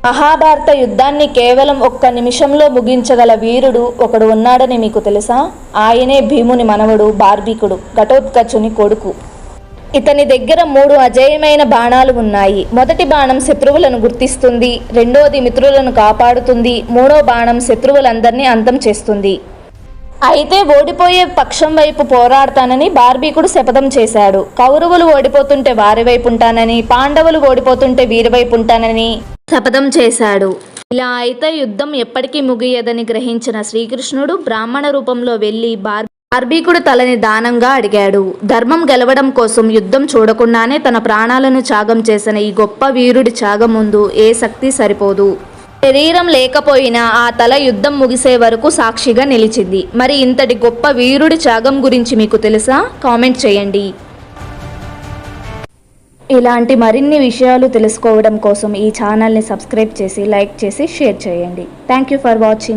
మహాభారత యుద్ధాన్ని కేవలం 1 నిమిషంలో ముగించగల వీరుడు ఒకడు ఉన్నాడని మీకు తెలుసా? ఆయనే భీముని మనవడు బార్బీకుడు, ఘటోత్కచుని కొడుకు. ఇతని దగ్గర 3 అజేయమైన బాణాలు ఉన్నాయి. మొదటి బాణం శత్రువులను గుర్తిస్తుంది, రెండోది మిత్రులను కాపాడుతుంది, మూడో బాణం శత్రువులందరినీ అంతం చేస్తుంది. అయితే ఓడిపోయే పక్షం వైపు పోరాడతానని బార్బీకుడు శపథం చేశాడు. కౌరవులు ఓడిపోతుంటే వారి వైపు ఉంటానని, పాండవులు ఓడిపోతుంటే వీరి వైపు ఉంటానని శపథం చేశాడు. ఇలా అయితే యుద్ధం ఎప్పటికీ ముగియదని గ్రహించిన శ్రీకృష్ణుడు బ్రాహ్మణ రూపంలో వెళ్లి బార్బీకుడు తలని దానంగా అడిగాడు. ధర్మం గెలవడం కోసం యుద్ధం చూడకుండానే తన ప్రాణాలను త్యాగం చేసిన ఈ గొప్ప వీరుడి త్యాగం ముందు ఏ శక్తి సరిపోదు. శరీరం లేకపోయినా ఆ తల యుద్ధం ముగిసే వరకు సాక్షిగా నిలిచింది. మరి ఇంతటి గొప్ప వీరుడి త్యాగం గురించి మీకు తెలుసా? కామెంట్ చేయండి. ఇలాంటి మరిన్ని విషయాలు తెలుసుకోవడం కోసం ఈ ఛానల్ని సబ్స్క్రైబ్ చేసి, లైక్ చేసి, షేర్ చేయండి. Thank you for watching.